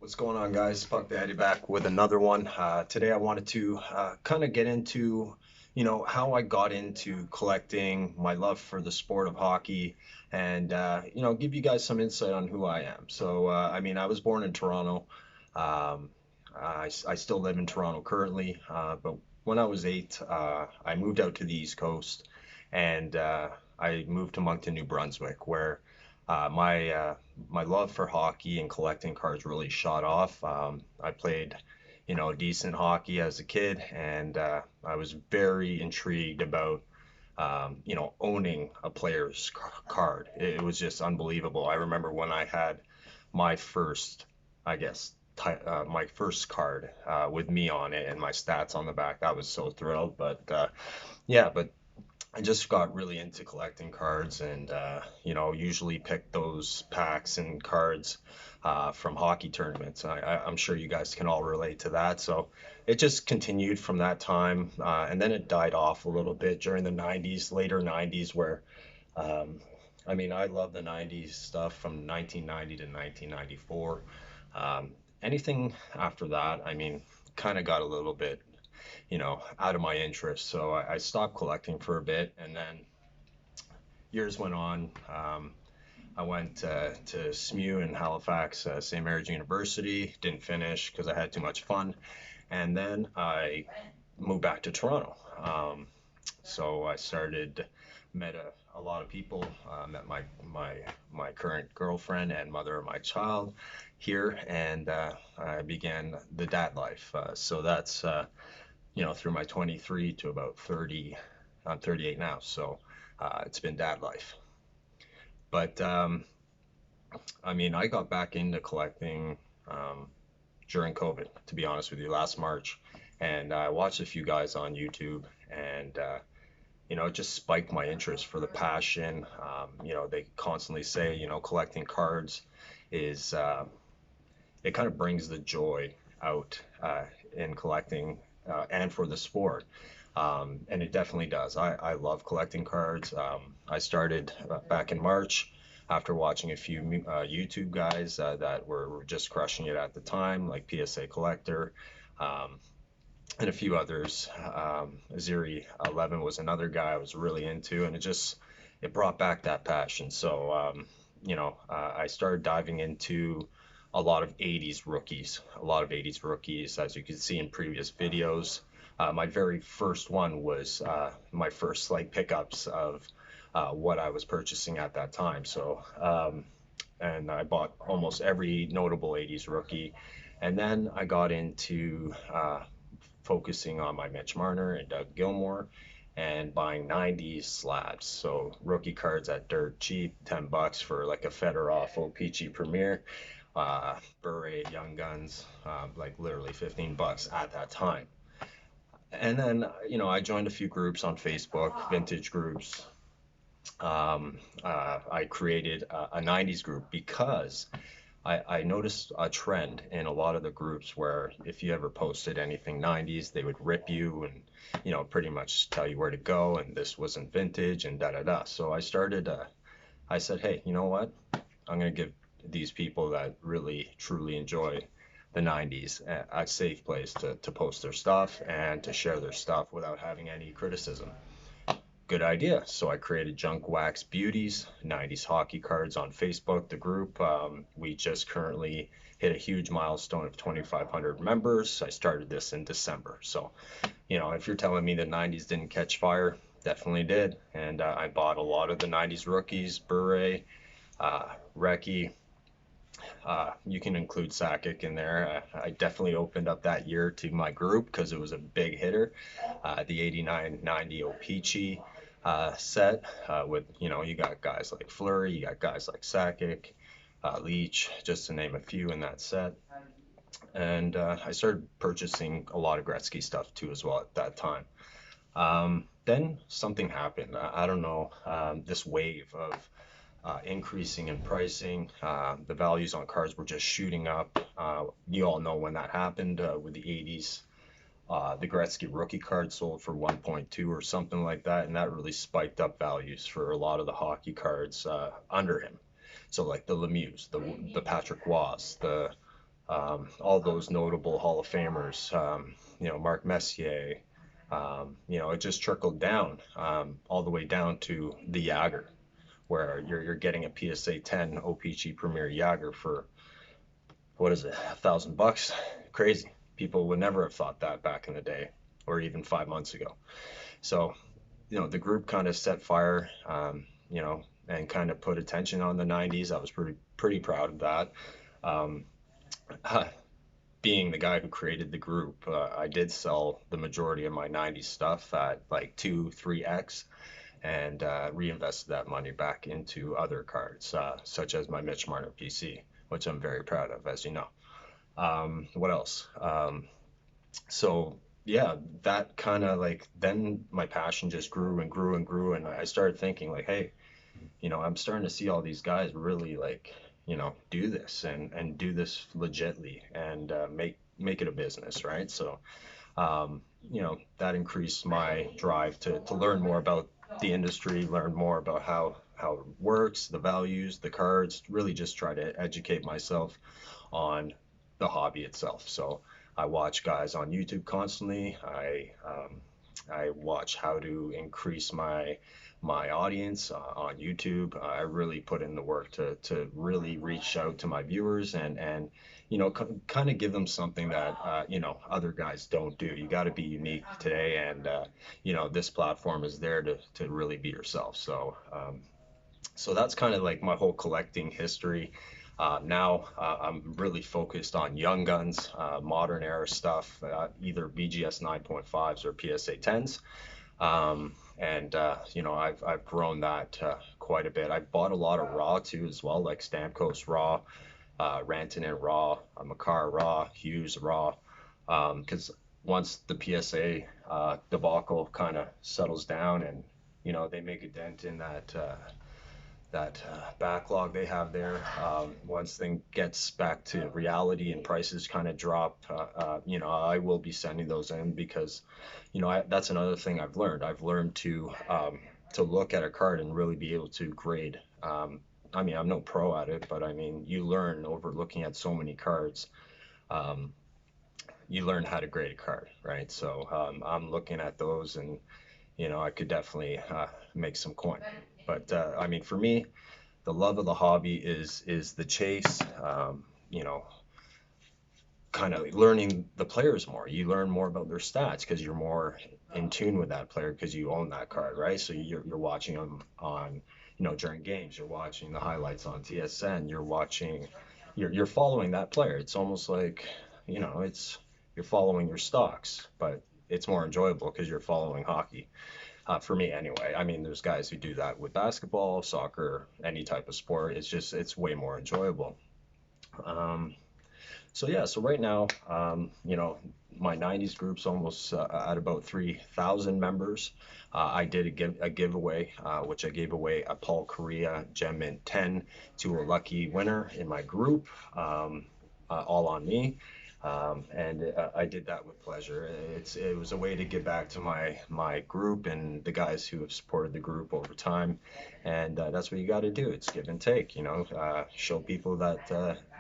What's going on, guys? Puck Daddy back with another one. Today I wanted to kind of get into, how I got into collecting, my love for the sport of hockey, and give you guys some insight on who I am. I was born in Toronto. Um, I still live in Toronto currently, but when I was 8, I moved out to the East Coast, and I moved to Moncton, New Brunswick, where my love for hockey and collecting cards really shot off. I played, decent hockey as a kid, and I was very intrigued about, owning a player's card. It was just unbelievable. I remember when I had my first, I guess, my first card with me on it and my stats on the back. I was so thrilled. But I just got really into collecting cards and, usually pick those packs and cards from hockey tournaments. I'm sure you guys can all relate to that. So it just continued from that time. And then it died off a little bit during the 90s, later 90s, where, um, I love the 90s stuff from 1990 to 1994. Um, Anything after that, kind of got a little bit out of my interest. So I stopped collecting for a bit, and then years went on. I went to SMU in Halifax, St. Mary's University. Didn't finish because I had too much fun, and then I moved back to Toronto. So I started, met a lot of people. Met my current girlfriend and mother of my child here, and I began the dad life. So that's through my 23 to about 30. I'm 38 now, so it's been dad life. But I got back into collecting during COVID, to be honest with you, last March, and I watched a few guys on YouTube, and it just spiked my interest for the passion. They constantly say, collecting cards is it kind of brings the joy out in collecting and for the sport. And it definitely does. I love collecting cards. I started back in March after watching a few YouTube guys that were just crushing it at the time, like PSA Collector, um, and a few others. Zeri 11 was another guy I was really into, and it brought back that passion. So I started diving into a lot of 80s rookies, as you can see in previous videos. My very first one was my first like pickups of what I was purchasing at that time. And I bought almost every notable 80s rookie. And then I got into focusing on my Mitch Marner and Doug Gilmore and buying 90s slabs. So rookie cards at dirt cheap, $10 for like a Fedorov O-Pee-Chee Premier, Bure Young Guns, like literally $15 at that time. And then, I joined a few groups on Facebook, vintage groups. I created a 90s group because I noticed a trend in a lot of the groups where if you ever posted anything 90s, they would rip you and, pretty much tell you where to go and this wasn't vintage and da da da. So I said, hey, you know what? I'm going to give these people that really truly enjoy the 90s a safe place to post their stuff and to share their stuff without having any criticism. Good idea. So I created Junk Wax Beauties, 90s hockey cards on Facebook, the group. We just currently hit a huge milestone of 2,500 members. I started this in December. So, if you're telling me the 90s didn't catch fire, definitely did. And I bought a lot of the 90s rookies, Bure, Reki. You can include Sakic in there. I definitely opened up that year to my group because it was a big hitter. The 89-90 O-Pee-Chee set with, you got guys like Fleury, you got guys like Sakic, Leach, just to name a few in that set. And I started purchasing a lot of Gretzky stuff too as well at that time. Then something happened. I don't know, this wave of increasing in pricing. The values on cards were just shooting up. You all know when that happened with the 80s. The Gretzky rookie card sold for 1.2 or something like that, and that really spiked up values for a lot of the hockey cards under him. So like the Lemieux, the Patrick Roys, the all those notable Hall of Famers, Mark Messier. It just trickled down all the way down to the Yager, where you're getting a PSA 10 OPC Premier Yager for what is it, $1,000? Crazy. People would never have thought that back in the day, or even 5 months ago. So, the group kind of set fire, and kind of put attention on the 90s. I was pretty proud of that. Um, Being the guy who created the group, I did sell the majority of my 90s stuff at like 2, 3x, and reinvested that money back into other cards, such as my Mitch Marner PC, which I'm very proud of, as you know. What else? So yeah, that kind of like then my passion just grew and grew and grew, and I started thinking like, hey, I'm starting to see all these guys really like, do this and do this legitly and make it a business, right? So that increased my drive to learn more about the industry, learn more about how it works, the values, the cards, really just try to educate myself on the hobby itself. So I watch guys on YouTube constantly. I watch how to increase my audience on YouTube. I really put in the work to really reach out to my viewers and kind of give them something that other guys don't do. You got to be unique today, and this platform is there to really be yourself. So that's kind of like my whole collecting history. Now I'm really focused on young guns, modern era stuff, either BGS 9.5s or PSA 10s. And I've grown that quite a bit. I bought a lot of raw too as well, like Stamkos raw, Rantanen raw, Makar raw, Hughes raw. Because once the PSA debacle kind of settles down and they make a dent in that backlog they have there. Once thing gets back to reality and prices kind of drop, I will be sending those in because, that's another thing I've learned. I've learned to look at a card and really be able to grade. I mean, I'm no pro at it, but I mean, you learn over looking at so many cards. Um, you learn how to grade a card, right? So I'm looking at those, and I could definitely make some coin. But I mean, for me, the love of the hobby is the chase. You know, kind of learning the players more. You learn more about their stats because you're more in tune with that player because you own that card, right? So you're watching them on, during games. You're watching the highlights on TSN. You're following that player. It's almost like, it's you're following your stocks, but it's more enjoyable because you're following hockey. For me, anyway. I mean, there's guys who do that with basketball, soccer, any type of sport. It's way more enjoyable. Um, so yeah, so right now, my 90s group's almost at about 3,000 members. I did a giveaway, which I gave away a Paul Correa Gem Mint 10 to a lucky winner in my group, all on me. And I did that with pleasure. It was a way to give back to my group and the guys who have supported the group over time, and that's what you got to do. It's give and take, show people that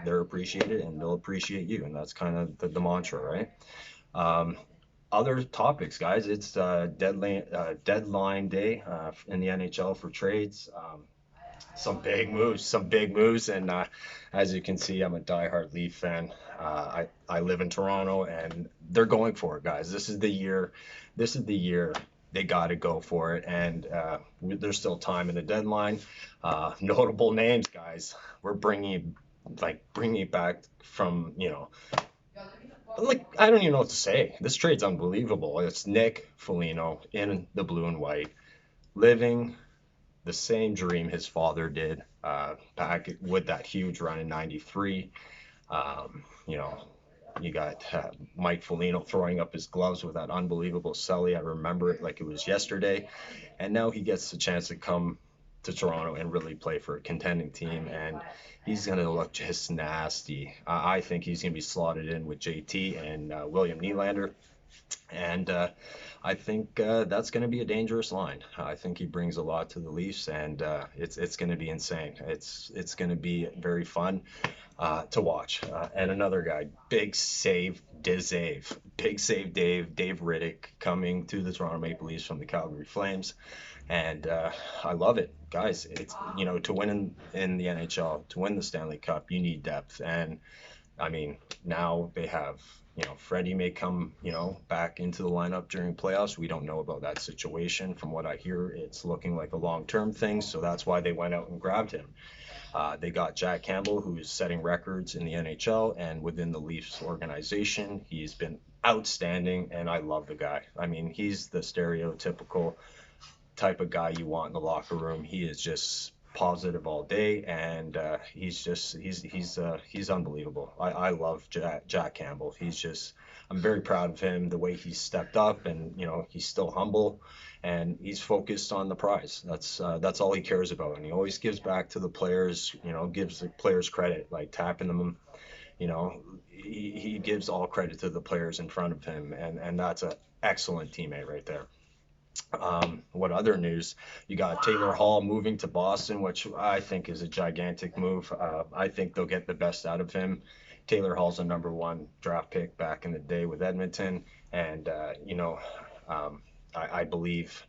they're appreciated and they'll appreciate you, and that's kind of the mantra, right? Um, Other topics, guys. It's deadline day in the NHL for trades. Some big moves, and as you can see, I'm a diehard Leaf fan. I live in Toronto, and they're going for it, guys. This is the year. This is the year they got to go for it, and there's still time in the deadline. Notable names, guys. We're bringing it back from like I don't even know what to say. This trade's unbelievable. It's Nick Foligno in the blue and white, living the same dream his father did back with that huge run in '93. Um, you know, you got Mike Foligno throwing up his gloves with that unbelievable celly. I remember it like it was yesterday. And now he gets the chance to come to Toronto and really play for a contending team. And he's going to look just nasty. I think he's going to be slotted in with JT and William Nylander. And I think that's going to be a dangerous line. I think he brings a lot to the Leafs, and it's going to be insane. It's going to be very fun. to watch. And another guy, big save Dave Riddick coming to the Toronto Maple Leafs from the Calgary Flames, and I love it, guys. It's to win in the NHL, to win the Stanley Cup, you need depth, and I mean, now they have, Freddie may come, back into the lineup during playoffs. We don't know about that situation. From what I hear, it's looking like a long-term thing, so that's why they went out and grabbed him. They got Jack Campbell, who's setting records in the NHL and within the Leafs organization. He's been outstanding, and I love the guy. I mean, he's the stereotypical type of guy you want in the locker room. He is just positive all day, and he's unbelievable. I love Jack Campbell. I'm very proud of him, the way he's stepped up, and he's still humble, and he's focused on the prize. That's all he cares about, and he always gives back to the players. Gives the players credit, like tapping them. He gives all credit to the players in front of him, and that's an excellent teammate right there. What other news? You got Taylor Hall moving to Boston, which I think is a gigantic move. I think they'll get the best out of him. Taylor Hall's a number one draft pick back in the day with Edmonton, and I believe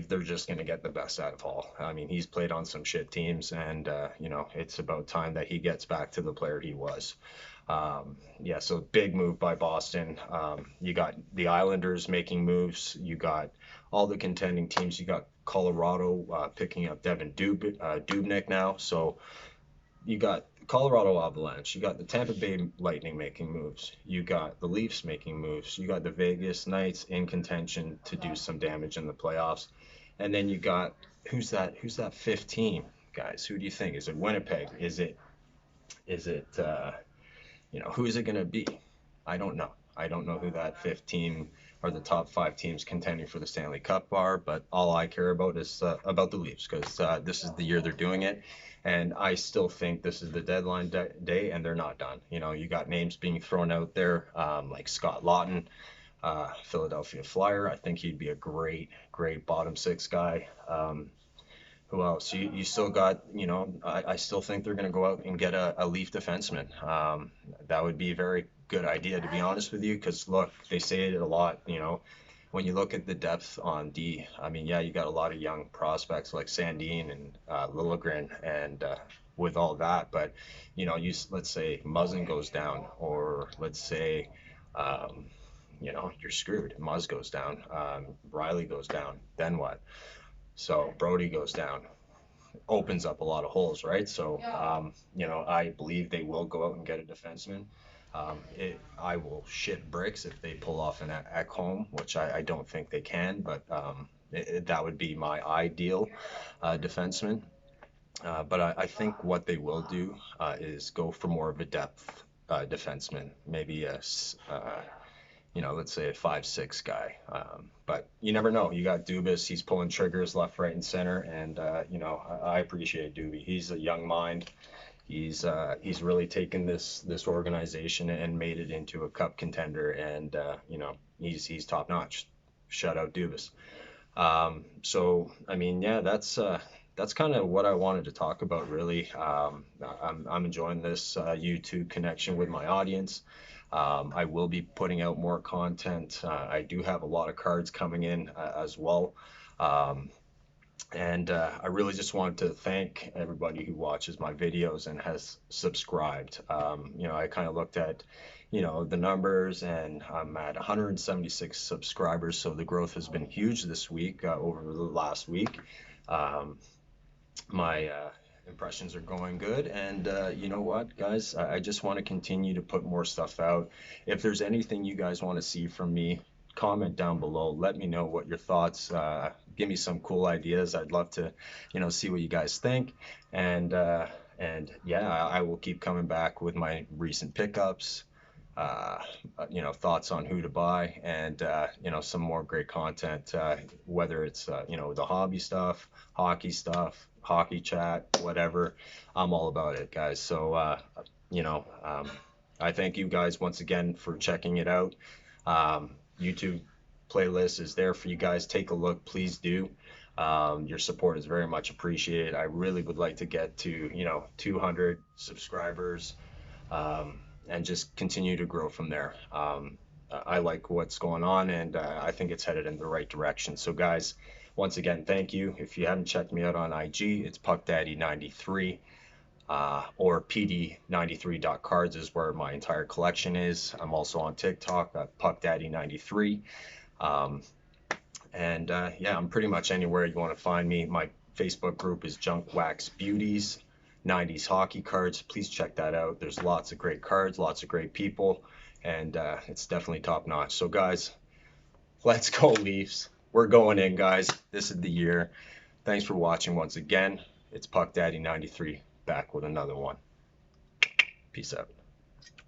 they're just going to get the best out of Hall. I mean, he's played on some shit teams, and it's about time that he gets back to the player he was. Yeah, so big move by Boston. You got the Islanders making moves. You got all the contending teams. You got Colorado picking up Devin Dubnyk now. So you got Colorado Avalanche. You got the Tampa Bay Lightning making moves. You got the Leafs making moves. You got the Vegas Knights in contention to do some damage in the playoffs. And then you got who's that fifth team, guys? Who do you think? Is it Winnipeg? Is it who is it going to be? I don't know. I don't know who that fifth team or the top five teams contending for the Stanley Cup are, but all I care about is about the Leafs, because this is the year they're doing it. And I still think this is the deadline day, and they're not done. You got names being thrown out there, like Scott Lawton, Philadelphia Flyer. I think he'd be a great, great bottom six guy. Who else? You still got, I still think they're going to go out and get a Leaf defenseman. That would be a very good idea, to be honest with you, because look, they say it a lot, when you look at the depth on D. I mean, yeah, you got a lot of young prospects like Sandin and Liljegren, and with all that, but let's say Muzzin goes down, or let's say you're screwed. Muzz goes down, Riley goes down, then what? So Brody goes down, opens up a lot of holes, right? So, I believe they will go out and get a defenseman. I will shit bricks if they pull off an Ekholm, which I don't think they can, but that would be my ideal defenseman. But I think what they will do is go for more of a depth defenseman, maybe let's say a 5'6" guy. But you never know. You got Dubas, he's pulling triggers left, right, and center, and I appreciate Doobie. He's a young mind. He's really taken this organization and made it into a cup contender, and he's top notch. Shout out Dubas. So I mean, yeah, that's kind of what I wanted to talk about, really. I'm enjoying this YouTube connection with my audience. I will be putting out more content. I do have a lot of cards coming in as well. And I really just wanted to thank everybody who watches my videos and has subscribed. I kind of looked at, the numbers, and I'm at 176 subscribers. So the growth has been huge this week, over the last week. My impressions are going good, and you know what, guys, I just want to continue to put more stuff out. If there's anything you guys want to see from me, comment down below. Let me know what your thoughts. Give me some cool ideas. I'd love to see what you guys think, and yeah, I will keep coming back with my recent pickups, thoughts on who to buy, and some more great content, whether it's the hobby stuff, hockey chat, whatever. I'm all about it, guys. So I thank you guys once again for checking it out. YouTube playlist is there for you guys. Take a look, please do. Your support is very much appreciated. I really would like to get to, 200 subscribers, and just continue to grow from there. I like what's going on, and I think it's headed in the right direction. So, guys, once again, thank you. If you haven't checked me out on IG, it's PuckDaddy93, or PD93.cards is where my entire collection is. I'm also on TikTok at PuckDaddy93. Um, and yeah, I'm pretty much anywhere you want to find me. My Facebook group is Junk Wax Beauties, 90s hockey cards. Please check that out. There's lots of great cards, lots of great people, and it's definitely top notch. So, guys, let's go Leafs. We're going in, guys. This is the year. Thanks for watching once again. It's Puck Daddy 93 back with another one. Peace out.